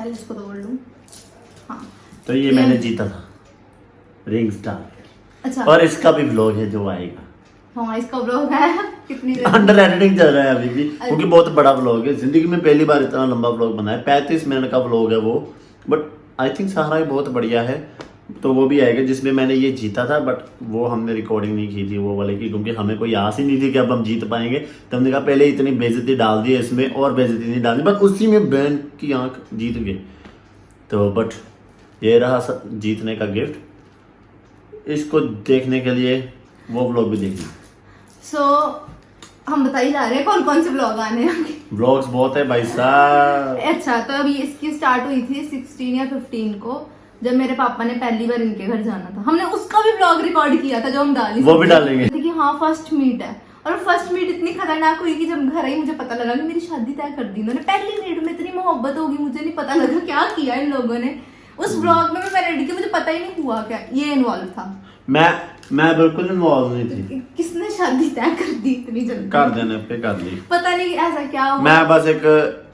पहले इसको तोड़ लूं। हाँ तो ये मैंने जीता था रिंग स्टार। अच्छा, और इसका भी व्लॉग है जो आएगा। हाँ इसका व्लॉग है कितनी देर अंडर एडिटिंग चल रहा है अभी भी, क्योंकि बहुत बड़ा व्लॉग है। जिंदगी में पहली बार इतना लंबा व्लॉग बना है, 35 मिनट का व्लॉग है वो। बट आई थिंक सारा ही बहुत बढ़िया है। तो वो भी आएगा जिसमें मैंने ये जीता था, बट वो हमने रिकॉर्डिंग नहीं की थी वो वाले की, क्योंकि हमें कोई आस ही नहीं थी कि अब हम जीत पाएंगे। तो हमने कहा पहले इतनी बेइज्जती डाल दी है इसमें, और बेइज्जती नहीं डालनी, बट उसी में बहन की आंख जीत गए। तो बट ये रहा जीतने का गिफ्ट। इसको देखने के लिए वो व्लॉग भी देखना। सो हम बता ही जा रहे हैं कौन कौन से व्लॉग आने हैं। व्लॉग्स बहुत है भाई साहब। अच्छा, तो अभी इसकी स्टार्ट हुई थी 16 या 15 को, जब मेरे पापा ने पहली बार इनके घर जाना था। हमने उसका भी व्लॉग रिकॉर्ड किया था जो हम डाली, वो भी डालेंगे कि हाँ फर्स्ट मीट है। और फर्स्ट मीट इतनी खतरनाक हुई कि जब घर आई मुझे पता लगा कि मेरी शादी तय कर दी इन्होंने। पहली मीट में इतनी मोहब्बत होगी, मुझे नहीं पता लगा क्या किया इन लोगों ने। उस व्लॉग में मैं रेडी की, मुझे पता ही नहीं हुआ क्या ये इन्वॉल्व था। मैं बिल्कुल इन्वॉल्व नहीं थी। किसने शादी तय कर दी इतनी जल्दी? कर देने पे कर ली। पता नहीं ऐसा क्या हुआ। मैं बस एक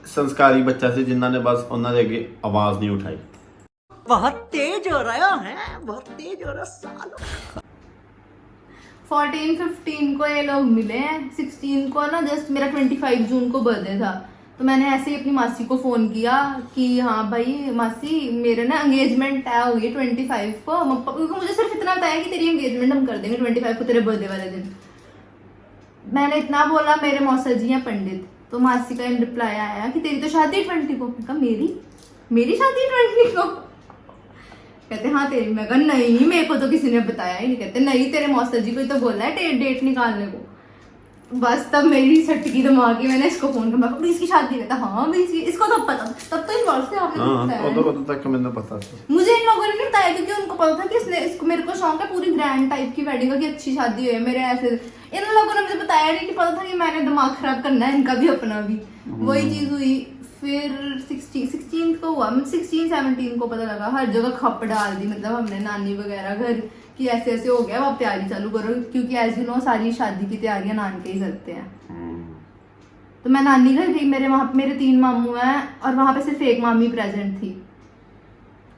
संस्कारी बच्चा से जिन्होंने बस उन्होंने अगे आवाज नहीं उठाई। बहुत तेज हो रहा है, बहुत तेज हो रहा सालो। 14-15 को ये लोग मिले हैं। 16 को ना जस्ट मेरा 25 जून को बर्थडे था, तो मैंने ऐसे ही अपनी मासी को फोन किया कि हाँ भाई मासी मेरे ना एंगेजमेंट तय हो गई 25 को। क्योंकि मुझे सिर्फ इतना बताया कि तेरी एंगेजमेंट हम कर देंगे 25 को, तेरे बर्थडे वाले दिन। मैंने इतना बोला, मेरे मौसा जी हैं पंडित, तो मासी का रिप्लाई आया कि तेरी तो शादी 20 को। कहा मेरी शादी 20 को? कहते हाँ तेरी। मैं कहा नहीं मेरे को तो किसी ने बताया ही नहीं। कहते नहीं तेरे मौसा जी को ही तो बोला है डेट निकालने को। बस तब मेरी सटकी दिमाग की, मैंने इसको फोन किया, प्लीज की शादी। कहता हाँ इसको तब पता, तब तो इन्वॉल्व थे आपने तक मैंने पता था। मुझे इन लोगों ने नहीं बताया, क्योंकि उनको पता था कि इसको मेरे को शौक है पूरी ग्रैंड टाइप की वेडिंग का, कि अच्छी शादी हुई है मेरे ऐसे। इन लोगों ने मुझे बताया नहीं कि पता था कि मैंने दिमाग खराब करना है इनका भी अपना भी। वही चीज हुई। फिर 16 को हुआ, 16-17 को पता लगा, हर जगह खप डाल दी। मतलब हमने नानी वगैरह घर कि ऐसे ऐसे हो गया, अब आप तैयारी चालू करो, क्योंकि एज यू नो सारी शादी की तैयारियां नानके ही करते हैं। तो मैं नानी घर गई, मेरे 3 मामू हैं, और वहां पे सिर्फ एक मामी प्रेजेंट थी।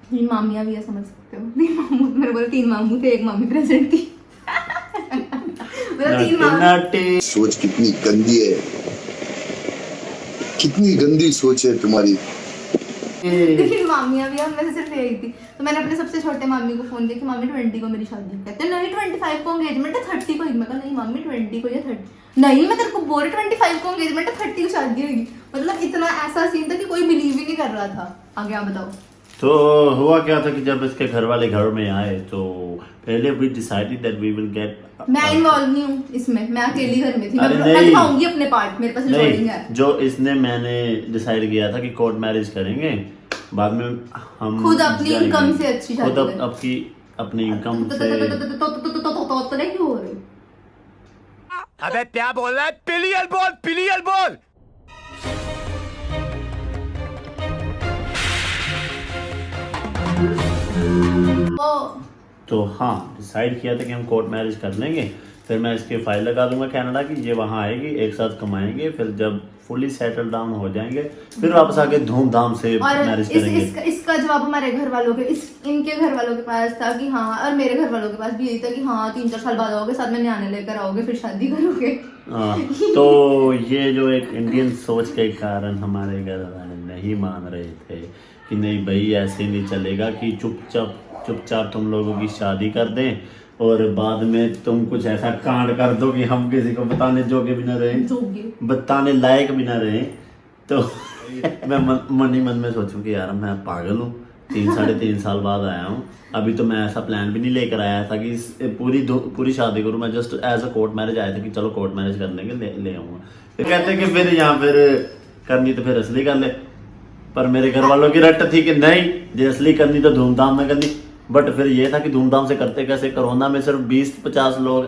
3 मामियां भी है, समझ सकते हो। 3 मामू, मेरे बोले 3 मामू थे, एक मामी प्रेजेंट थी। मेरा 3 मामू। सोच कितनी गंदी है, कितनी गंदी सोच है तुम्हारी। 3 मामियां भी है, उनमें से सिर्फ यही थी। तो मैंने अपने सबसे छोटे मामी को फोन किया कि मामी 20 को मेरी शादी। कहते नहीं 25 को एंगेजमेंट है, 30 को। मैं कहा नहीं मामी 20 को या 30। नहीं मैं तेरे को बोल रही 25 को एंगेजमेंट है, 30 को शादी होगी। मतलब इतना ऐसा सीन था कि कोई बिलीव ही नहीं कर रहा था। आगे आप बताओ। तो हुआ क्या था कि जब इसके घर वाले घर में आए, तो पहले we decided that we will get. मैं इन्वॉल्व नहीं हूँ इसमें, मैं अकेली घर में थी। अरे मैं दिखाऊंगी अपने पार्ट, मेरे पास रिकॉर्डिंग है। जो इसने मैंने डिसाइड किया था कि कोर्ट मैरिज करेंगे, बाद में हम खुद अपनी इनकम से अच्छी शादी खुद अपनी इनकम से। तो नहीं क्यों हो रही? अबे क्या बोल रहा है? पिलियल बोल, पिलियल बोल। तो हाँ डिसाइड किया था कि हम कोर्ट मैरिज कर लेंगे। फिर मैं इसकी फाइल लगा दूंगा कनाडा की, ये वहाँ आएगी, एक साथ कमाएंगे। फिर जब फुली सेटल डाउन हो जाएंगे फिर वापस आके धूमधाम से मैरिज करेंगे। इसका जवाब हमारे घर वालों के इनके घर वालों के पास था कि हाँ, और मेरे घर वालों के पास भी यही था कि हाँ 3-4 साल बाद आओगे, साथ में न्याणे लेकर आओगे, फिर शादी करोगे। तो ये जो एक इंडियन सोच के कारण हमारे घर वाले नहीं मान रहे थे कि नहीं भाई ऐसे नहीं चलेगा कि चुपचाप तुम लोगों की शादी कर दें और बाद में तुम कुछ ऐसा कांड कर दो कि हम किसी को बताने जोगे भी ना रहे, बताने लायक भी ना रहे। तो मैं मन ही मन में सोचूं कि यार मैं पागल हूँ, 3-3.5 साल बाद आया हूँ। अभी तो मैं ऐसा प्लान भी नहीं लेकर आया था कि पूरी शादी करूँ। मैं just as a court marriage आया था कि चलो कोर्ट मैरिज कर लेंगे, ले आऊँगा। तो कहते कि फिर यहाँ फिर करनी तो फिर असली कर ले। पर मेरे घर वालों की रट थी कि नहीं, जो असली करनी तो धूमधाम में करनी। बट फिर ये था कि धूमधाम से करते कैसे, कोरोना में सिर्फ 20-50 लोग।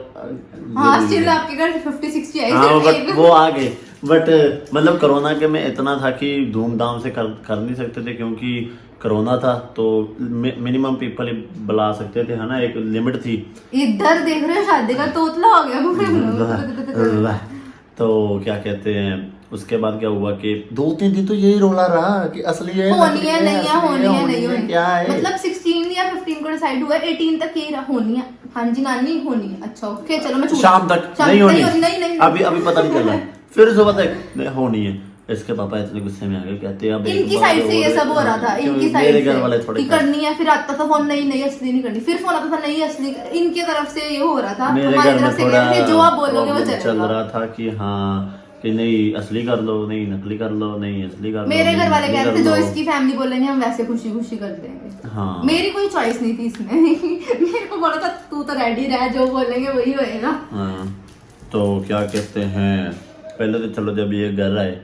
हाँ स्टिल आपके घर 50-60 आई। हाँ बट वो आ गए। बट मतलब कोरोना के में इतना था कि धूमधाम से कर नहीं सकते थे, क्योंकि कोरोना था तो मिनिमम पीपल ही बुला सकते थे, है ना, एक लिमिट थी। इधर देख रहे हो शादी का तोतला हो गया। तो क्या कहते हैं उसके बाद क्या हुआ कि 2-3 दिन तो यही रोला रहा कि असली है होनी नकली है नहीं है, असली होनी है नहीं है, होनी क्या है मतलब 16 या 15 को डिसाइड हुआ है, 18 तक ये होनी है। हाँ जी नानी होनी है। अच्छा ओके चलो मैं शाम तक नहीं होनी नहीं अभी अभी पता नहीं चल रहा है। फिर सुबह तक होनी है। इसके पापा इतने गुस्से में आ गए, कहते हैं अब एक इनकी बार साइड से ये और- सब हो रहा था, क्यों इनकी मेरे साइड घर वाले से थोड़े कि करनी है। फिर आता था फोन नहीं नहीं असली नहीं करनी, फिर फोन आता था नहीं असली, इनकी तरफ से ये हो रहा था। मेरे हमारी घर तरफ में से थोड़ा कहते थे जो आप बोलोगे वो problem चल चलेगा। रहा था कि हाँ कि नहीं असली कर लो, नहीं नकली कर लो, नहीं असली कर लो, मेरे नहीं घर वाले नकली कहते कर थे जो लो। इसकी फैमिली बोलेंगे हम वैसे खुशी खुशी कर देंगे। हाँ मेरी कोई चॉइस नहीं थी इसमें मेरे को बोला था तू तो रेडी रह, जो बोलेंगे वही होएगा। हाँ तो क्या कहते हैं पहले तो चलो जब ये घर आए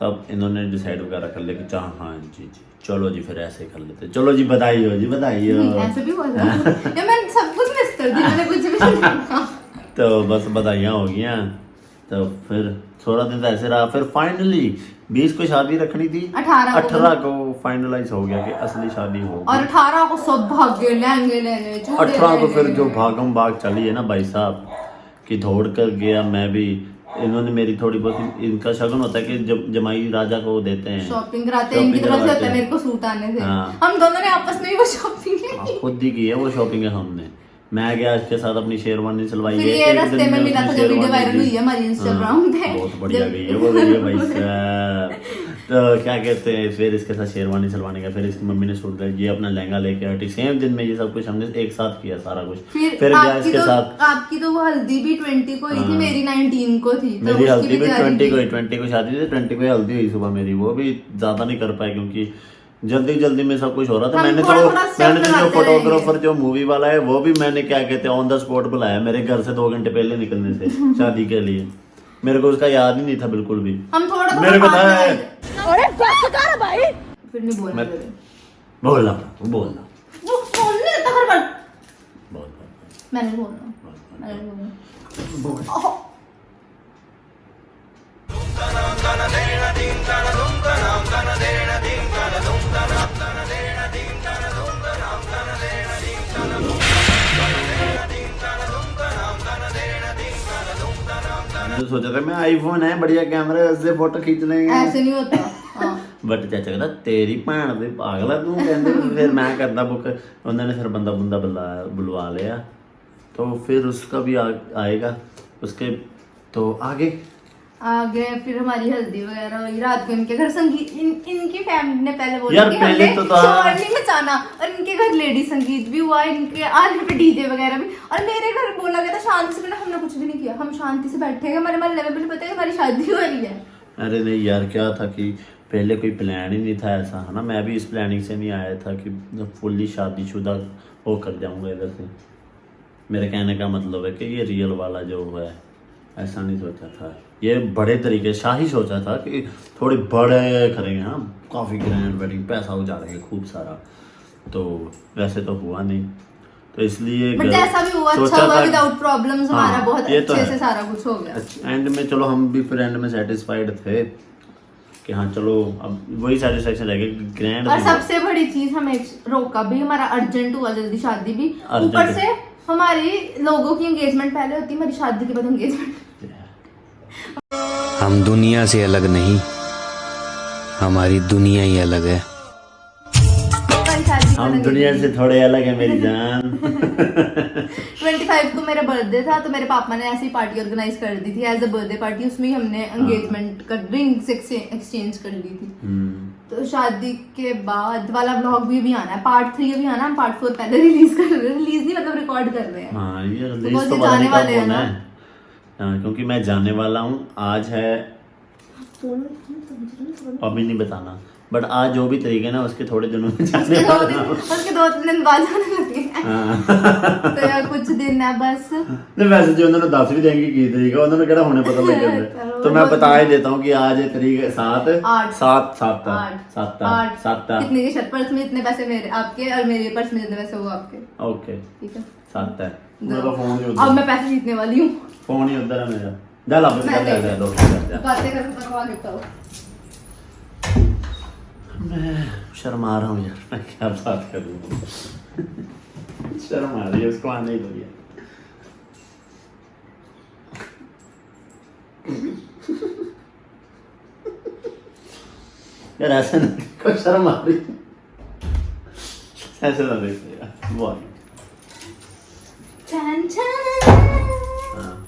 तब इन्होंने डिसाइड वगैरह कर लिया कि हाँ जी जी चलो जी फिर ऐसे कर लेते, चलो जी बधाई हो जी बधाई हो। ऐसे भी बोला या मैं सब कुछ मिस कर दी, मैंने कुछ भी नहीं देखा। तो बस बधाइयाँ हो गई। तो फिर थोड़ा दिन तो ऐसे रहा, फिर फाइनली 20 को शादी रखनी थी, 18 को फाइनलाइज हो गया कि असली शादी होगी। और 18 को सब भागे लहंगे लेने, चूड़े 18 को फिर लेने। जो भागम भाग चली है ना भाई साहब कि दौड़ कर गया मैं भी। इन्होंने मेरी थोड़ी बहुत इनका शगुन होता है कि जब जमाई राजा को देते हैं शॉपिंग कराते हैं, इनकी shopping तरफ से होता करवाते है हैं। मेरे को सूट आने से। हाँ। हम दोनों ने आपस में ही वो शॉपिंग हाँ, की। खुद ही की है वो शॉपिंग है हमने। मैं गया इसके साथ अपनी शेरवानी सिलवाई फिर है, ये एक रास्ते दिन में में मिला था उसने जो वीडियो शेरवानी वायरल दी। हुई है हमारी इंस्टाग्राम हाँ, पे। बहुत बढ़िया जब- गई है वो वीडियो भाई साहब। तो क्या कहते हैं फिर इसके साथ शेरवानी सिलवाने का, फिर इसकी मम्मी ने सूट दिया, ये अपना लहंगा लेके हटी। सेम दिन में ये सब कुछ हमने एक साथ किया सारा कुछ। फिर गया आपकी इसके तो साथ आपकी तो वो हल्दी भी 20 को हुई थी, हाँ। मेरी 19 को थी। तो मेरी उसकी हल्दी भी तैयारी 20 को की। ही 20 को शादी थी, 20 को ही हल्दी हुई सुबह मेरी। वो भी ज्यादा नहीं कर पाए क्योंकि जल्दी में सब कुछ हो रहा था। हम मैंने थोड़ा तो step जो लगाते फोटोग्राफर जो मूवी वाला है वो भी मैंने क्या कहते हैं ऑन द स्पॉट बुलाया मेरे घर से 2 घंटे पहले निकलने से शादी के लिए। मेरे को उसका याद ही नहीं था बिल्कुल भी। हम थोड़ा मेरे को था अरे बस कर भाई, फिर नहीं बोलना। बोलना वो फोन नहीं देता हर बार। बोल मैंने बोलना, मैंने बोलना। ओह, जो सोचा था मैं आईफोन है बढ़िया कैमरा से फोटो खींच लेंगे ऐसे नहीं होता। हाँ। बट चाचा कहता तेरी भैन ਦੇ पागल है तू कहते फिर मैं करता बुक। उन्होंने फिर बंदा बुलवा लिया तो फिर उसका भी आएगा उसके तो आगे फिर हमारी हल्दी वगैरह हुई। रात को इनके घर संगीत इनकी फैमिली ने पहले बोला यार कि पहले हमने तो था- शोर नहीं मचाना, और इनके घर लेडी संगीत भी हुआ, इनके आने पे डीजे वगैरह भी। और मेरे घर बोला गया था शांति से, हमने कुछ भी नहीं किया, हम शांति से बैठे हैं। हमारे मोहल्ले में भी नहीं पता है हमारी शादी हो रही है। अरे नहीं यार क्या था कि पहले कोई प्लान ही नहीं था ऐसा है ना। मैं भी इस प्लानिंग से नहीं आया था कि फुल्ली शादीशुदा हो कर जाऊंगा इधर से। मेरे कहने का मतलब है कि ये रियल वाला जो है ऐसा नहीं सोचा था। ये बड़े तरीके शाही सोचा था कि थोड़े बड़े करेंगे हाँ काफ़ी ग्रैंड वेडिंग पैसा हो जा रहा है खूब सारा। तो वैसे तो हुआ नहीं तो इसलिए बट जैसा भी हुआ अच्छा हुआ, विदाउट प्रॉब्लम्स। हाँ, हमारा बहुत ये तो अच्छे है। से सारा कुछ हो गया। एंड में चलो हम भी फिर एंड में सेटिस्फाइड थे कि हाँ चलो अब वही सेटिस्फेक्शन रहेगा ग्रैंड। और सबसे बड़ी चीज हमें रोका भी, हमारा अर्जेंट हुआ जल्दी शादी भी। Urgent। ऊपर से हमारी लोगों की एंगेजमेंट पहले होती, हमारी शादी के बाद एंगेजमेंट। हम दुनिया से अलग नहीं, हमारी दुनिया ही अलग है। हम दुनिया से थोड़े अलग है मेरी जान। 25 को मेरा बर्थडे था तो मेरे पापा ने ऐसी पार्टी ऑर्गेनाइज कर दी थी एज अ बर्थडे पार्टी। उसमें ही हमने एंगेजमेंट कर रिंग्स एक्सचेंज कर ली थी। तो शादी के बाद वाला व्लॉग भी आना है, पार्ट 3 भी आना है। पार्ट 4 पहले रिलीज कर रहे हैं, रिलीज नहीं मतलब रिकॉर्ड कर रहे हैं। हाँ ये वो रिलीज जो तो पता जाने नहीं वाले कब हैं होना ना। है। हाँ, क्योंकि मैं जाने वाला हूँ आज है अभी नहीं बताना बट आज जो भी तरीके है ना उसके थोड़े दिनों में जाने वाला हूँ। उसके 2-3 दिन बाद जाने लगे हैं। हाँ। तो यार कुछ दिन है बस। नहीं वैसे जो उन्होंने 10 भी देंगे की तरीक है उन्होंने केड़ा होने पता लग गया। तो मैं बता ही देता हूँ कि आज तरीक 7 कितने की शर्ट पर्स में इतने पैसे मेरे आपके और मेरे पर्स में इतने पैसे वो आपके। ओके ठीक है 7 है मेरा फोन ही अब उधर मैं पैसे जीतने वाली हूँ। फोन ही उधर है मेरा जा ला मैं जा नहीं। दो बातें करके करवा देता हूँ। मैं शर्मा रहा हूँ यार मैं क्या बात करूँ। शर्म आ रही है उसको आने ही दो यार। यार ऐसे ना कोई शर्म आ रही, ऐसे ना देखते यार बहुत। छन हाँ,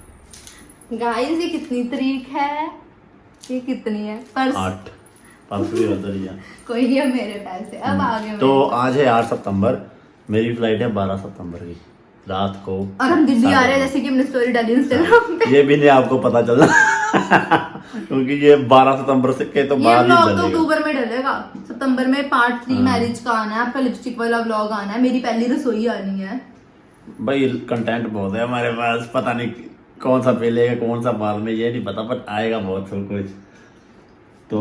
गाइस ये कितनी तारीख है, ये कितनी है? 8 परसों की उधर ही है। कोई नहीं, अब मेरे पैसे अब आगे तो आज है 8 सितंबर, मेरी फ्लाइट है 12 सितंबर की रात को। और हम दिल्ली आ रहे हैं, जैसे कि हमने स्टोरी डाली इंस्टाग्राम पे। ये भी नहीं आपको पता चला क्योंकि ये 12 सितंबर से के तो ये बाद ही व्लॉग तो चलेगा। अक्टूबर में डलेगा, सितंबर में पार्ट 3 मैरिज का आना है, आपका लिपस्टिक वाला व्लॉग आना है, मेरी पहली रसोई आनी है। भाई कंटेंट बहुत है हमारे पास, पता नहीं कौन सा पहले है कौन सा बाद में, ये नहीं पता, बट आएगा बहुत सब कुछ। तो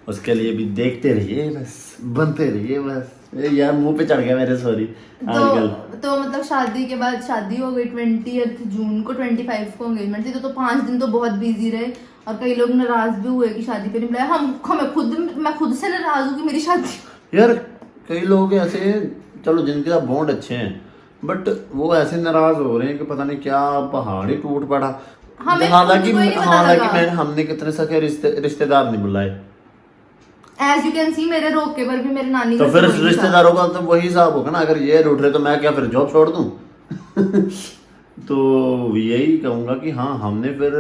उसके लिए भी देखते रहिए, बस बनते रहिए बस। ए यार मुंह पे चढ़ गया मेरे, सॉरी। आजकल तो मतलब शादी के बाद शादी हो गई 20 जून को, 25 को एंगेजमेंट थी, तो 5 दिन तो बहुत बिजी रहे और कई लोग नाराज भी हुए कि शादी पे नहीं बुलाया। मैं खुद से नाराज हूँ कि मेरी शादी। यार कई लोग ऐसे हैं, चलो जिनके साथ बॉन्ड अच्छे हैं, बट वो ऐसे नाराज हो रहे हैं कि पता नहीं क्या पहाड़ ही टूट पड़ा। हमें हालांकि खुद को ही नहीं पता लगा। हमने कितने सके रिश्तेदार नहीं बुलाए, एज यू कैन सी मेरे रोके पर भी मेरे नानी तो का फिर कोई नहीं था। रिश्तेदारों का तो वही हिसाब होगा ना। अगर ये रूठ रहे तो मैं क्या फिर जॉब छोड़ दूं? तो यही कहूंगा कि हाँ हमने फिर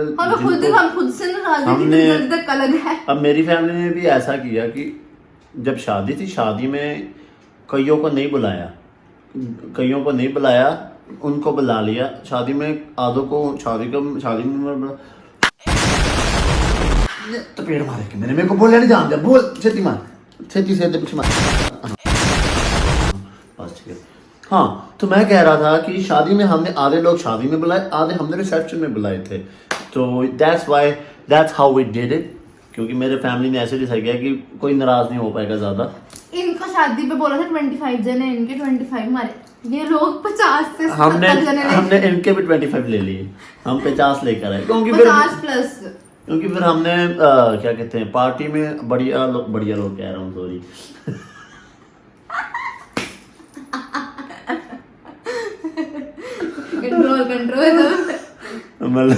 हम खुद से नाराज हैं कि हमने- दर्द तक अलग है। अब मेरी फैमिली ने भी ऐसा किया कि जब शादी थी, शादी में कईयों को नहीं बुलाया, उनको बुला लिया। शादी में आधों को शादी में तो पेड़ मारे के मेरे को बोले नहीं जान, बोल छेती मार, छेती से पीछे मार। बस ठीक है। हाँ तो मैं कह रहा था कि शादी में हमने आधे लोग शादी में बुलाए, आधे हमने रिसेप्शन में बुलाए थे। तो that's how we did it, क्योंकि मेरे फैमिली ने ऐसे डिसाइड किया कि कोई नाराज नहीं हो पाएगा ज्यादा। इनको शादी पे बोला था 25 जने, इनके 25 मारे। ये लोग 50 से 70 हमने जने ले, हमने इनके भी 25 ले लिए, हम 50 लेकर आए, क्योंकि फिर हमने क्या कहते हैं पार्टी में बढ़िया लोग कह रहा हूँ, सॉरी। कंट्रोल मतलब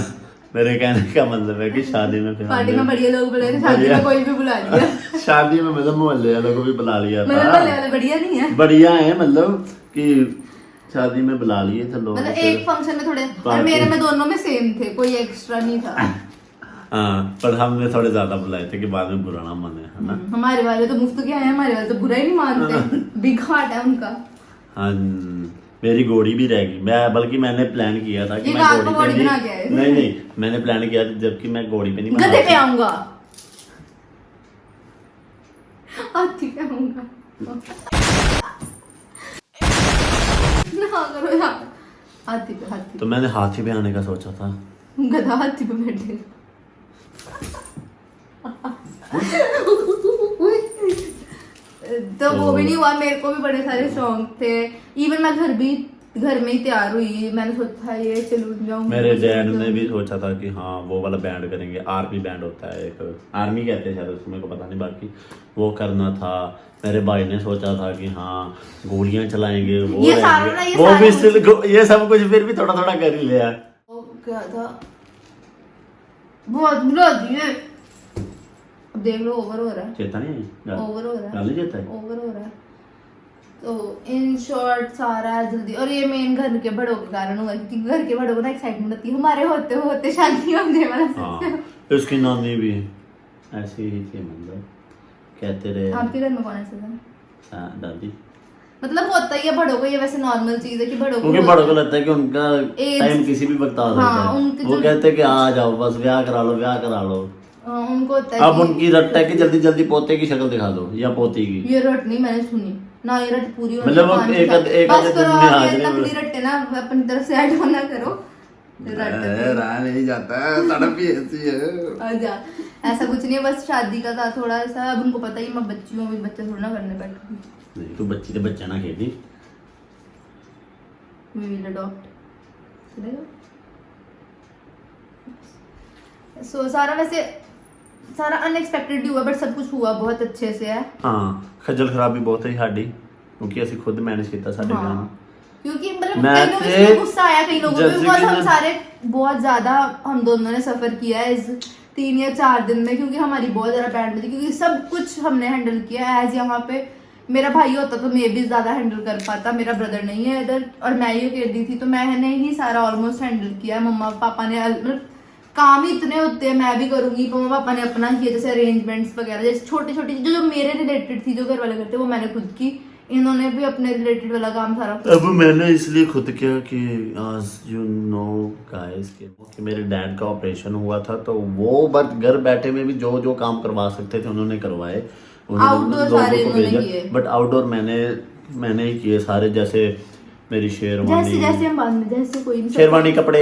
मेरे कहने का मतलब है कि शादी में फिर पार्टी में हमने- बढ़िया लोग बुलाए थे, शादी में कोई भी बुला लिया। शादी में मतलब मोहल्ले वालों को भी बुला लिया मतलब वाले था। बढ़िया नहीं है, बढ़िया है, मतलब कि शादी में बुला लिए थे लोग। मतलब एक फंक्शन में थोड़े, और मेरे में दोनों में सेम थे, कोई एक्स्ट्रा नहीं था। हाँ पर हमने थोड़े ज्यादा बुलाए थे कि बाद में बुरा ना माने, है ना। हमारे वाले तो मुफ्त के आए हैं, हमारे वाले तो बुरा ही नहीं मानते, बिग हार्ट है उनका। हाँ मेरी घोड़ी भी रह गई, बल्कि मैंने प्लान किया था कि ये मैं रात को घोड़ी घोड़ी पे बना के आए। नहीं मैंने प्लान किया था जबकि मैं घोड़ी पे नहीं बना गधे पे था। आऊंगा, हाथी पे आऊंगा। ना करो यार, हाथी पे। तो मैंने हाथी पे आने का सोचा था। गधा हाथी पे बैठे। तो वो भी नहीं हुआ, मेरे को भी बड़े सारे शौक थे। इवन मैं घर में ही तैयार हुई, मैंने सोचा ये सैलून जाऊंगी। मेरे डैड ने भी सोचा था कि हाँ वो वाला बैंड करेंगे, आर्मी बैंड होता है एक, आर्मी कहते हैं शायद उसको, मेरे को पता नहीं, बाकी वो करना था। मेरे भाई ने सोचा था कि हाँ गोलियां चलाएंगे, वो ये सारा ना, रहेंगे, ये वो सारा भी स्टिल ये सब कुछ फिर भी थोड़ा थोड़ा कर ही लिया। वो क्या था, बहुत बुला दिए। अब देख लो ओवर हो रहा है, चेता नहीं ओवर हो रहा गाली है, देता है। ओवर हो रहा है। तो इन शॉर्ट सारा जल्दी, और ये मेन घर के बड़ों के कारण हुआ, क्योंकि घर के बड़ों को ना एक्साइटमेंट होती है हमारे होते होते शादी होने वाला। हाँ उसकी नानी भी ऐसी ही थी, मतलब कहते रहे। आपके घर में कौन ऐसा था? हाँ, दादी। मतलब होता ही है बड़ों को, ये वैसे नॉर्मल चीज है कि बड़ों क्योंकि बड़ों को लगता है कि उनका Age- टाइम किसी भी वक्त आ सकता हाँ, है। उनके वो जो- कहते हैं कि आ जाओ बस ब्याह करा लो। उनको होता है अब कि उनकी रट है कि जल्दी जल्दी पोते की शक्ल दिखा दो या पोती की। ये रट नहीं मैंने सुनी ना, ये रट पूरी होनी मतलब वो है, 5 एक- साल। एक- बस एक करो, दिन में आप हाजिर ये है। नकली रट्टे ना अपनी तरफ से ऐड होना करो। रट रहा नहीं जाता है, तड़प ही ऐसी है। आजा, ऐसा कुछ नहीं है, बस शादी का था थोड़ा सा। अब उनको पता ही मैं बच्ची हूँ, अभी बच्चा थोड़ा ना करने बैठी। नहीं तू बच्ची तो बच्चा ना खेली। We will adopt. चलेगा? So, सारा अनएक्सपेक्टेड हुआ, बट सब कुछ हुआ बहुत अच्छे से है। हाँ खजल खराबी बहुत है साडी, क्योंकि ਅਸੀਂ खुद मैनेज किया साडे हाँ। घर में। क्योंकि मतलब मैं कई लोगों ते- को गुस्सा आया, कई लोगों को जैसे बिकॉज कि हम मैं- सारे बहुत ज्यादा हम दोनों ने सफर किया है इस 3 या 4 दिन में, क्योंकि हमारी बहुत ज़्यादा बैंड बजी, क्योंकि सब कुछ हमने हैंडल किया एज यहाँ पे मेरा भाई होता तो मैं भी ज़्यादा हैंडल कर पाता, मेरा ब्रदर नहीं है इधर और मैं ही अकेली थी, तो मैंने ही सारा ऑलमोस्ट हैंडल किया है। मम्मा पापा ने मतलब काम ही इतने होते हैं, मैं भी करूँगी, मम्मा पापा ने अपना किया, जैसे अरेंजमेंट्स वगैरह, जैसे छोटी छोटी जो मेरे रिलेटेड थी, जो घर वाले करते वो मैंने खुद की, इन्होंने भी अपने रिलेटेड वाला काम सारा खुद अब मैंने इसलिए खुद किया कि आज यू नो गाइस कि मेरे डैड का ऑपरेशन हुआ था, तो वो बट घर बैठे में भी जो जो काम करवा सकते थे उन्होंने करवाए, आउटडोर सारे इन्होंने किए, बट आउटडोर मैंने ही किए सारे, जैसे मेरी शेरवानी, जैसे हम बाद में जैसे कोई भी शेरवानी, कपड़े,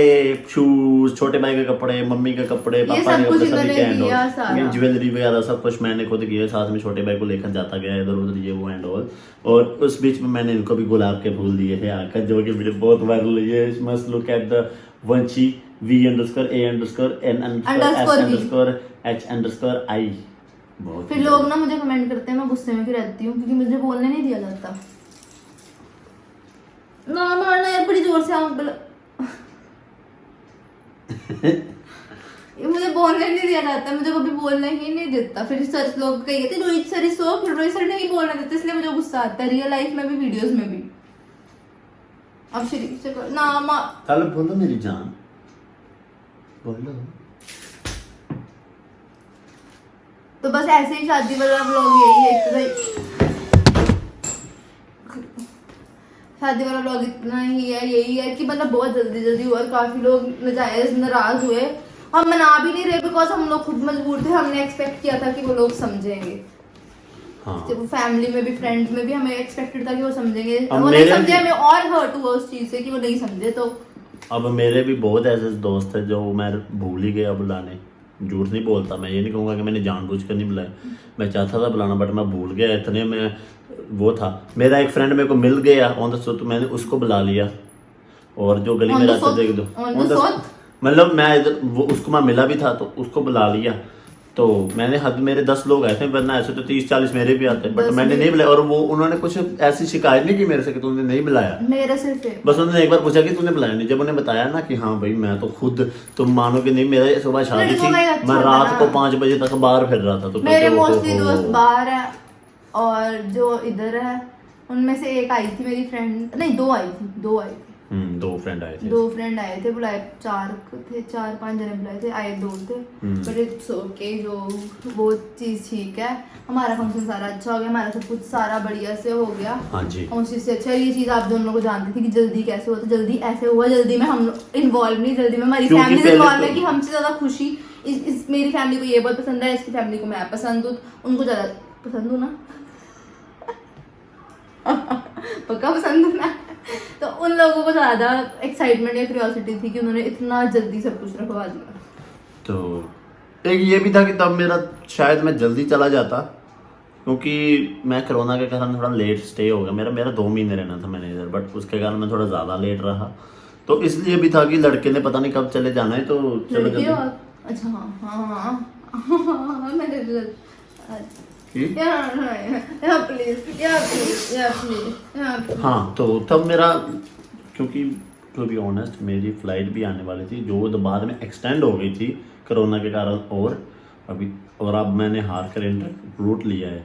शूज, छोटे भाई के कपड़े, मम्मी के कपड़े, पापा सब ने कुछ कपड़े सभी के इन्होंने किया सारा। हैंड, ज्वेलरी वगैरह सब कुछ मैंने खुद किया, साथ में छोटे भाई को लेकर जाता गया इधर उधर ये वो एंड ऑल। और उस बीच में मैंने इनको भी गुलाब के फूल दिए हैं आकर, जो कि वीडियो बहुत वायरल हुई है। Must look at the Vanshi V_A_N_S_H_I। बहुत फिर लोग ना मुझे कमेंट करते हैं, मैं गुस्से में भी रहती हूँ क्योंकि मुझे बोलने नहीं दिया जाता ना, मारना यार बड़ी जोर से ये मुझे बोलने नहीं दिया जाता, मुझे कभी बोलने ही नहीं देता। फिर सर लोग कही थे रोहित सर सो, फिर रोहित सर नहीं बोलने देते, इसलिए मुझे गुस्सा आता है रियल लाइफ में भी वीडियोस में भी। अब श्री से ना माँ चल बोलो मेरी जान, बोलो। तो बस ऐसे ही शादी वाला व्लॉग यही है, शादी वाला व्लॉग इतना ही है, यही है कि मतलब बहुत जल्दी जल्दी हुआ, काफी लोग नाजायज नाराज हुए, हम मना भी नहीं रहे बिकॉज हम लोग खुद मजबूर थे, हमने एक्सपेक्ट किया था कि वो लोग समझेंगे। हाँ। जब फैमिली में भी फ्रेंड्स में भी हमें एक्सपेक्टेड था कि वो समझेंगे, अब वो मेरे नहीं समझे, भी- हमें और हर्ट हुआ उस चीज से कि वो नहीं समझे। तो अब मेरे भी बहुत ऐसे दोस्त हैं जो मैं भूल ही गया बुलाने, झूठ नहीं बोलता, मैं ये नहीं कहूँगा कि मैंने जानबूझकर नहीं बुलाया, मैं चाहता था बुलाना बट मैं भूल गया, इतने में वो था। मेरा एक फ्रेंड मेरे को मिल गया ऑन द स्पॉट, मैंने उसको बुला लिया, और जो गली On में the रहते थे spot? On the spot? मतलब मैं इधर वो उसको मैं मिला भी था तो उसको बुला लिया, तो मैंने हद मेरे 10 लोग आए थे, वरना ऐसे तो 30-40 मेरे भी आते, बट 10 मैंने नहीं बुलाया, और वो उन्होंने कुछ ऐसी शिकायत नहीं की मेरे से कि तूने नहीं बुलाया, मेरा सिर्फ है। बस उन्होंने एक बार पूछा कि तूने बुलाया नहीं, जब उन्हें बताया ना कि हाँ भाई मैं तो खुद, तुम मानोगे नहीं, मेरे सुबह शादी लड़कों थी, का ही अच्छा मैं था रात ना। को 5 बजे तक बाहर फिर रहा था, तो मेरे कहते, मोस्टली "ओहो, दोस्त बाहर है, और जो इधर है उनमें से एक आई थी मेरी फ्रेंड, नहीं दो आई थी 2 फ्रेंड आए थे, 2 फ्रेंड आए थे, बुलाए 4-5 जने बुलाए थे, आए 2 थे, बट इट्स ओके, जो वो चीज़ ठीक है, हमारा फंक्शन सारा अच्छा हो गया, हमारा सब कुछ सारा बढ़िया से हो गया। हाँ जी। और उस चीज़ से अच्छा ये चीज़ आप दोनों को जानते थे कि जल्दी कैसे हुआ, तो जल्दी ऐसे हुआ, जल्दी में हम इन्वॉल्व नहीं, जल्दी में हमारी क्योंकि फैमिली पहले इन्वॉल्व है तो- कि हमसे ज़्यादा खुशी इस मेरी फैमिली को ये बहुत पसंद है, इसकी फैमिली को मैं पसंद हूँ, उनको ज़्यादा पसंद हूँ ना पक्का पसंद हूँ ना, तो उन लोगों को ज़्यादा एक्साइटमेंट या क्यूरियोसिटी थी कि उन्होंने इतना जल्दी सब कुछ रखवा दिया। तो एक ये भी था कि तब मेरा शायद मैं जल्दी चला जाता, क्योंकि मैं कोरोना के कारण थोड़ा लेट स्टे हो गया, मेरा 2 महीने रहना था मैंने इधर, बट उसके कारण मैं थोड़ा ज़्यादा लेट रहा, तो इसलिए भी था कि लड़के ने पता नहीं कब चले जाना है, तो चलो लड़के जल्दी। और अच्छा हाँ मैंने ठीक? यहाँ प्लीज हाँ, तो तब मेरा, क्योंकि टू बी ऑनेस्ट मेरी फ्लाइट भी आने वाली थी, जो तो बाद में एक्सटेंड हो गई थी कोरोना के कारण, और अब मैंने हार कर इंटर रूट लिया है,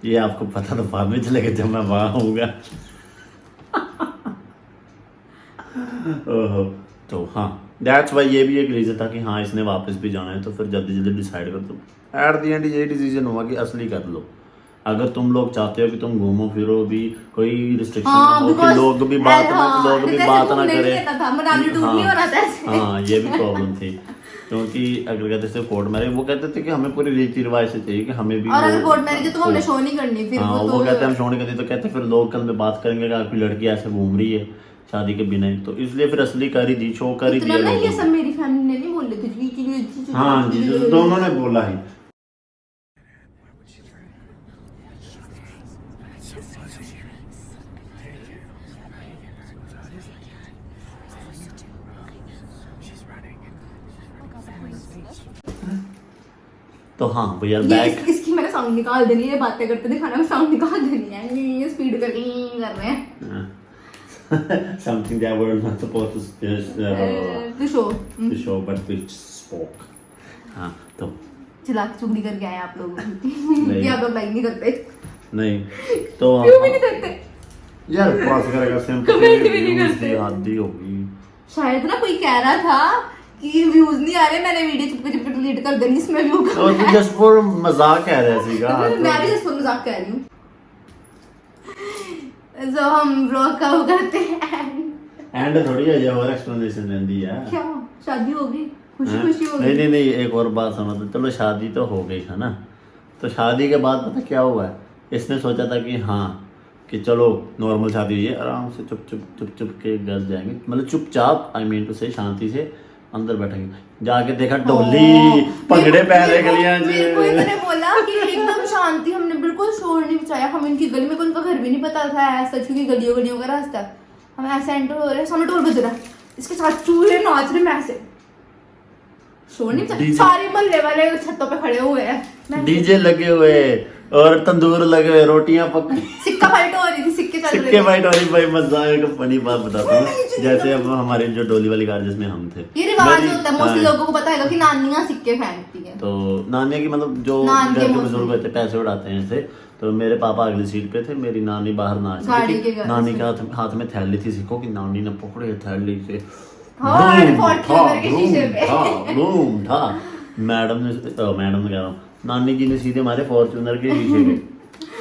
ये आपको पता तो बाद में चलेगा जब मैं वहाँ होऊंगा। ओहो, तो हाँ दैट्स वाई ये भी एक रीज़न था कि हाँ इसने वापस भी जाना है, तो फिर जल्दी जल्दी डिसाइड कर दो। एट द एंड ये डिसीजन हुआ कि असली कर लो, अगर तुम लोग चाहते हो कि तुम घूमो फिरो भी, कोई रिस्ट्रिक्शन ना हो कि लोग भी बात ना करें, हाँ ये भी प्रॉब्लम थी, क्योंकि अगर कहते थे कोर्ट मैरिज, वो कहते थे कि हमें पूरी रीति रिवाज से चाहिए कि हमें भी, और अगर कोर्ट मैरिज है तो हमने शो नहीं करनी, फिर हाँ वो वो तो कहते हैं हम शो नहीं करते, तो कहते फिर लोग कल में बात करेंगे कि आपकी लड़की ऐसे घूम रही है शादी के बिना ही, तो इसलिए फिर असली कर ही दी, शो कर ही इतना दिया नहीं, ये लोगों सब मेरी फैमिली ने नहीं बोले थे को। हाँ जी, जो दोनों ने बोला ही। तो हाँ वी आर बैक। इसकी मैंने साउंड निकाल देनी है, बातें करते दिखाना में साउंड निकाल देनी है, ये स्पीड कर रहे हैं Something that we're not supposed to तो show show, but we spoke. हाँ, तो चिल्ला के चुगली करके आए आप लोग नहीं। कि आप लोग लाइक नहीं करते, नहीं तो क्यों भी नहीं करते? यार पास करेगा Comment भी नहीं करते। आदि होगी। शायद ना कोई कह रहा था कि व्यूज नहीं आ रहे, मैंने वीडियो चुपके चुपके डिलीट कर देनी, इसमें व्यू कम और है। जस्ट फॉर मजाक कह रहे सीगा। मैं भी जस्ट मजाक कर रही हूँ। तो हम ब्लॉग का वो करते हैं एंड थोड़ी है ये और एक्सप्लेनेशन रहती है। क्या शादी होगी, खुशी हाँ? खुशी होगी। नहीं नहीं नहीं, एक और बात सुनो तो, चलो शादी तो हो गई है ना, तो शादी के बाद पता क्या हुआ है, इसने सोचा था कि हाँ कि चलो नॉर्मल शादी हुई है, आराम से चुप चुप के घर जाएंगे, मतलब चुपचाप, आई मीन टू से शांति से अंदर बैठेंगे। जाके देखा डोली पगड़े पहने गलियां मेरे को इन्होंने बोला कि एकदम शांति, हमने बिल्कुल शोर नहीं मचाया, हम इनकी गली में, उनका घर भी नहीं पता था ऐसा, क्योंकि गलियों गलियों का रास्ता, हम ऐसे एंटर हो रहे हैं, सामने ढोल बज रहा है, इसके साथ चूहे नाच रहे, मैं ऐसे शोर नहीं मचाया, सारे मोहल्ले वाले छतों पे खड़े हुए हैं, मैं डीजे लगे हुए और तंदूर लगे हुए, रोटियां पक, सिक्का फाइट हो रही थी, सिक्के चल रहे सिक्के थे। फाइट हो रही। भाई मजा आएगा, फनी बात बताता हूँ। जैसे अब हमारे जो डोली वाली कार जिसमें हम थे, ये रिवाज मेरी- होता है, मोस्टली हाँ, लोगों को पता है कि नानियां सिक्के फेंकती है। तो नानी की मतलब जो नान के घर के mostly। बुजुर्ग होते पैसे उड़ाते हैं ऐसे, तो मेरे पापा अगली सीट पे थे, मेरी नानी बाहर नाच गाड़ी रही के थी, घर नानी से। के हाथ में थैली थी सिक्कों की, नानी ने पकड़े थैली से, हाँ, बूम, Fortuner के शीशे पे। बूम था। मैडम ने कह रहा हूँ, नानी जी ने सीधे मारे फॉर्च्यूनर के शीशे पे।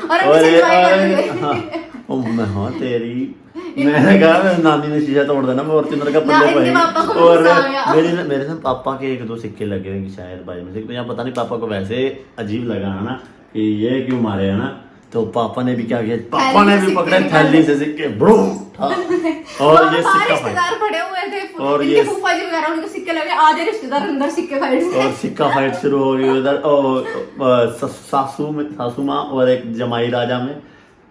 और हम और इसे enjoy कर और- रहे हाँ, थे। ओ मैं हाँ तेरी, मैंने कहा नानी ने शीशा तोड़ देना फॉर्च्यूनर का ना, पल्ले इनके भाई। पापा को और गुस्सा आ गया। मेरे ना पापा के एक दो सिक्के लगे हैं कि शायद भाई में से, तो यहाँ पता नहीं पापा को वैसे अजीब लगा है ना कि ये क्यों मारे है ना, तो पापा ने भी क्या किया, पापा ने भी सिक्के पकड़े निकाले। थैली से सिक्के, ब्रूम था। और ये सिक्का फाइट, रिश्तेदार खड़े हुए थे, और इनके ये- फूफा जी वगैरह, उनके सिक्के लगे, आधे रिश्तेदार अंदर सिक्के फाइट से। और सिक्का फाइट शुरू हो गई उधर, और सासू माँ और एक जमाई राजा में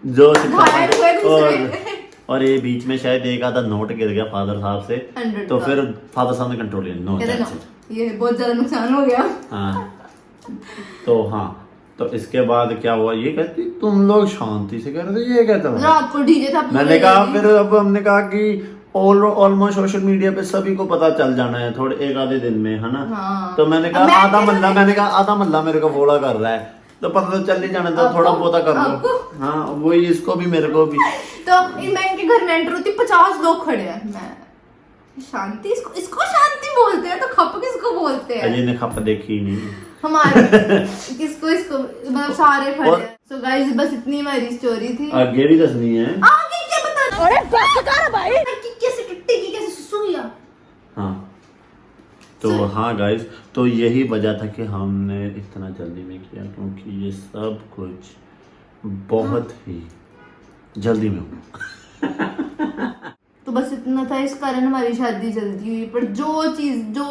जो सिक्का घायल हुए फाइट, दूसरे। और ये बीच में शायद एक आधा नोट गिर गया फादर साहब से, 100 तो का। फिर फादर साहब ने कंट्रोल किया, नो कहते दैट्स ना, इट। ये बहुत ज्यादा नुकसान हो गया। हाँ तो हाँ, तो इसके बाद क्या हुआ, ये कहती तुम लोग शांति से कर रहे थे, ये कहता था। रात को डीजे था। मैंने कहा फिर अब हमने कहा कि ऑलमोस्ट सोशल मीडिया पे सभी को पता चल जाना है थोड़े एक आधे दिन में, है ना। हाँ। तो मैंने कहा अब मैं आधा कैसे- मल्ला, मैंने कहा आधा मल्ला मेरे को फोड़ा कर रहा है, तो पता तो चल ही जाना था, आपको? थोड़ा बहुत कर लो। आपको? हाँ वही, इसको भी मेरे को भी। तो मैं इनके घर में एंटर होती, 50 लोग खड़े हैं, मैं शांति, इसको शांति बोलते हैं, तो खप किसको बोलते हैं? अजय ने खप देखी ही नहीं। हमारे इसको मतलब सारे खड़े और- हैं। सो गाइस बस इतनी हमारी स्टोरी थी। आगे भी दसनी है। आगे क्या बता, अरे बस कर भाई, कि कैसे टूटेगी, कैसे सुसुइया। हाँ तो हाँ गाइस, तो यही वजह था कि हमने इतना जल्दी में किया, क्योंकि ये सब कुछ बहुत ही जल्दी में हुआ। तो बस इतना था, इस कारण हमारी शादी जल्दी हुई, पर जो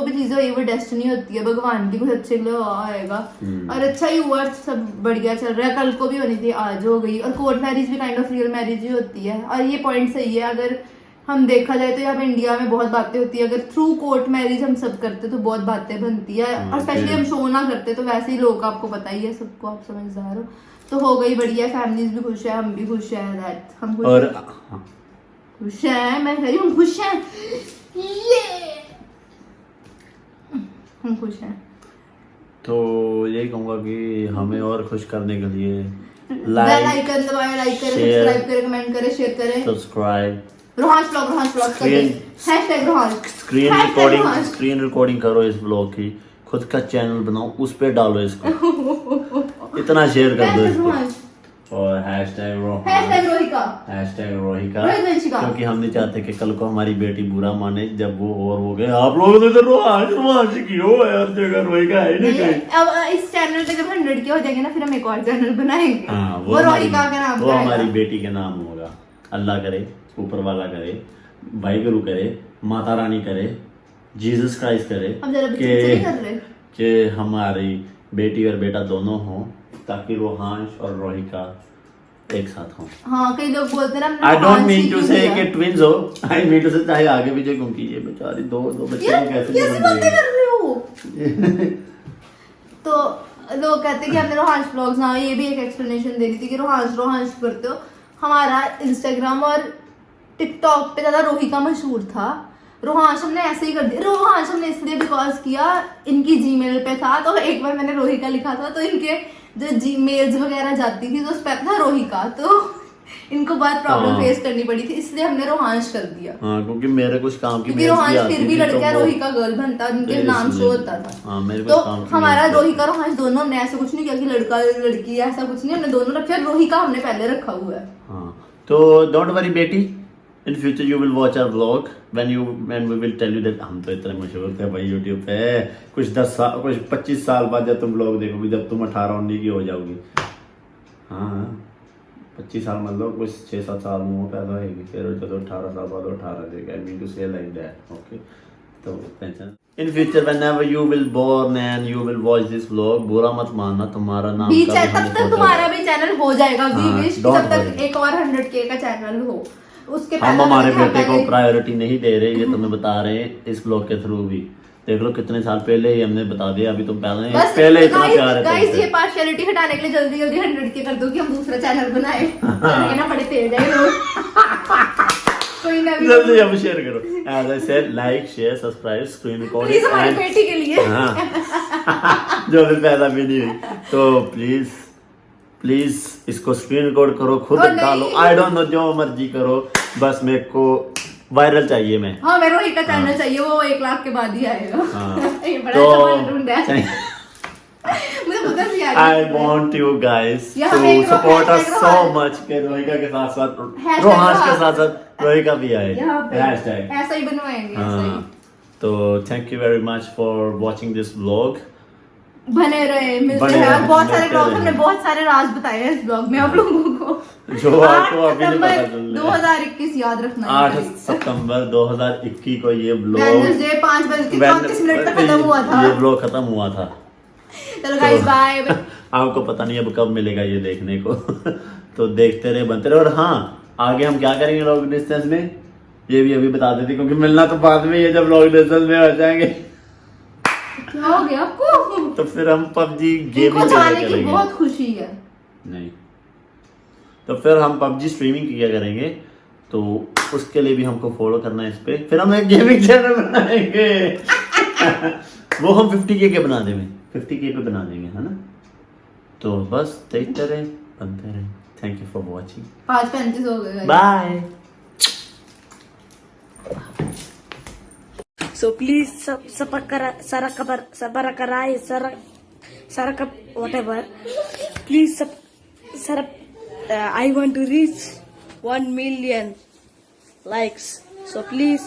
भी चीजें हुई वो डेस्टिनी होती है, भगवान की कुछ अच्छे के लिए आएगा। और अच्छा ही हुआ, सब बढ़िया चल रहा है, कल को भी होनी थी, आज हो गई। और कोर्ट मैरिज भी काइंड ऑफ रियल मैरिज ही होती है, और ये पॉइंट सही है, अगर हम देखा जाए तो यहाँ पे इंडिया में बहुत बातें होती है, अगर थ्रू कोर्ट मैरिज हम सब करते तो बहुत बातें बनती है, और स्पेशली हम शो ना करते तो वैसे ही लोग, आपको पता ही है सबको, आप समझदार हो, तो हो गई बढ़िया, फैमिलीज भी खुश है, हम भी खुश है, दैट हम खुश और हैं। खुश है, मैं कह रही हूँ हम खुश हैं, ये हम खुश हैं। तो यही कहूँगा कि हमें और खुश करने के लिए बेल लाइक, आइकन दबाएं, लाइक करें, share, सब्सक्राइब करें, कमेंट करें, शेयर करें। Subscribe, Rohans vlog hashtag Rohans, screen recording करो इस ब्लॉग की, खुद का चैनल बनाओ, उस पे डालो इसको, इतना शेयर कर दो इसको, और हैशटैग रोहिका, रोहिका, रोहित वंशिका। क्योंकि हम नहीं चाहते कि कल को हमारी बेटी बुरा माने जब वो और हो गए, आप लोगों ने तो रोहांस की हो हर जगह, रोहिका है नहीं कहीं। अब इस चैनल पे जब 100 के हो जाएंगे ना, फिर हम एक और चैनल बनाएंगे, हाँ, वो रोहिका के नाम वो का हमारी आएगा। बेटी के नाम होगा। अल्लाह करे, ऊपर वाला करे, भाई गुरु करे, माता रानी करे, जीसस क्राइस्ट करे अब जरा बच्चे नहीं कर रहे। कि हमारी बेटी और बेटा दोनों हों, ताकि रोहांश और रोहिका एक साथ हों। हाँ, कई लोग बोलते हैं ना, I don't Rohans mean he too क्यों से किया? कि ट्विंस हो, आई मीन टू से चाहे आगे भी जो, क्योंकि ये बेचारी दो बच्चे यार, को कैसे कैसी जन्म बातें देंगे। कर रहे हो? तो लोग कहते हैं कि हमने रोहांस ब्लॉग्स ना, ये भी एक एक्सप्लेनेशन दे रही थी कि रोहांस करते हो। हमारा इंस्टाग्राम और टिकटॉक पे ज़्यादा रोहिका मशहूर था। रोहांशम ने ऐसे ही कर दिया। रोहांशम ने इसलिए बिकॉज किया, इनकी जीमेल पे था, तो एक बार मैंने रोहिका लिखा था, तो इनके जो जीमेल्स वगैरह जाती थी तो उस पर था रोहिका, तो इनको बहुत प्रॉब्लम हाँ। फेस करनी पड़ी थी, इसलिए हमने रोहांश कर दिया। हाँ, क्योंकि मेरे कुछ काम की क्योंकि mails रोहांश आती फिर भी थी, तो लड़का वो- रोहिका गर्ल बनता, उनके तो नाम शो इसलिए- होता था। हाँ, मेरे तो कुछ काम की हमारा mails रोहिका रोहांश दोनों, हमने ऐसा कुछ नहीं किया कि लड़का लड़की ऐसा कुछ नहीं, हमने दोनों रखे। रोहिका हमने पहले रखा हुआ है। हाँ, तो डोंट वरी बेटी, in future you will watch our vlog when we will tell you that हम तो इतने मशहूर थे भाई यूट्यूब पे, कुछ 10 साल कुछ 25 साल बाद जब तुम व्लॉग देखोगे, जब तुम 18-19 की हो जाओगी। हाँ 25 साल मतलब कुछ 6-7 साल में पैदा होगी, फिर जब 18 साल बाद 18 देगा, I mean to say like that. Okay, तो tension in future whenever you will born and you will watch this vlog, बुरा मत मानना, तुम्हारा नाम भी का भी तब हमने तक सोचा तुम्हारा है। भी चैनल हो जाएगा। वी हाँ, विश don't जब तक worry। एक और 100K का चैनल हो, उसके हम पहले हमारे हम बेटे को पहले- प्रायोरिटी नहीं दे रहे, ये तुम्हें बता रहे हैं इस ब्लॉग के थ्रू भी। देख लो कितने साल पहले ही हमने बता दिया, अभी तुम पहले इतना प्यार है गाइस, तुमसे। ये पार्शियलिटी हटाने के लिए जल्दी जल्दी 100K कर दो कि हम दूसरा चैनल बनाए। ना बड़े तेज है लोग। कोई ना भी जल्दी अब शेयर करो, as I said, like share subscribe, screen recording please हमारी बेटी के लिए। हाँ जो अभी पैदा भी नहीं हुई, तो प्लीज इसको स्क्रीन रिकॉर्ड करो, खुद और नहीं। डालो, आई डोंट नो, जो मर्जी करो, बस मेरे को वायरल चाहिए मैं। हाँ, मेरे रोहित का चैनल चाहिए, वो 1 लाख के बाद ही आएगा। हाँ। ये बड़ा सवाल ढूंढा है। तो मुझे पता नहीं आ I रही। want you guys यहाँ to पे एक support us hashtag so Rohan. much कि रोहिका के साथ साथ Hashtag रोहांश के रोहान। साथ साथ रोहिका भी आए। यहाँ पे Hashtag। ऐसा ही बनवाएंगे, ऐसा हाँ, ही। तो thank you very much for watching this vlog. बने रहे, मिलते बने हैं। रहे, और बहुत सारे मिलते ब्लॉग, रहे। हमने बहुत सारे राज बताए हैं इस ब्लॉग में आप लोगों को। जो 8 आपको अभी नहीं पता सितंबर चल रहा है। 2021 याद रखना। 8 सितंबर 2021 को ये व्लॉग वेडनेसडे 5:34 पे खत्म हुआ था। ये व्लॉग खत्म हुआ था। चलो गाइस, बाय। आपको पता नहीं अब कब मिलेगा ये देखने को। तो देखते रहे, बनते रहे। और हाँ, आगे हम क्या करेंगे लॉन्ग डिस्टेंस में, ये भी अभी बता देते, क्योंकि मिलना तो बाद में ही है जब लॉन्ग डिस्टेंस में हो जाएंगे। क्या हो गया आपको? तो फिर हम पबजी इनको गेमिंग जाने की करेंगे। बहुत खुशी है। नहीं, तो फिर हम पबजी स्ट्रीमिंग किया करेंगे, तो उसके लिए भी हमको फॉलो करना है इस पे। फिर हम एक गेमिंग चैनल बनाएंगे। वो हम 50K के बना देंगे, 50K पे बना देंगे, है ना। तो बस देखते रहे, बनते रहे। थैंक यू फॉर वॉचिंग, 5:35 हो गए। Bye. So please whatever. Please I want to reach 1 million likes. So please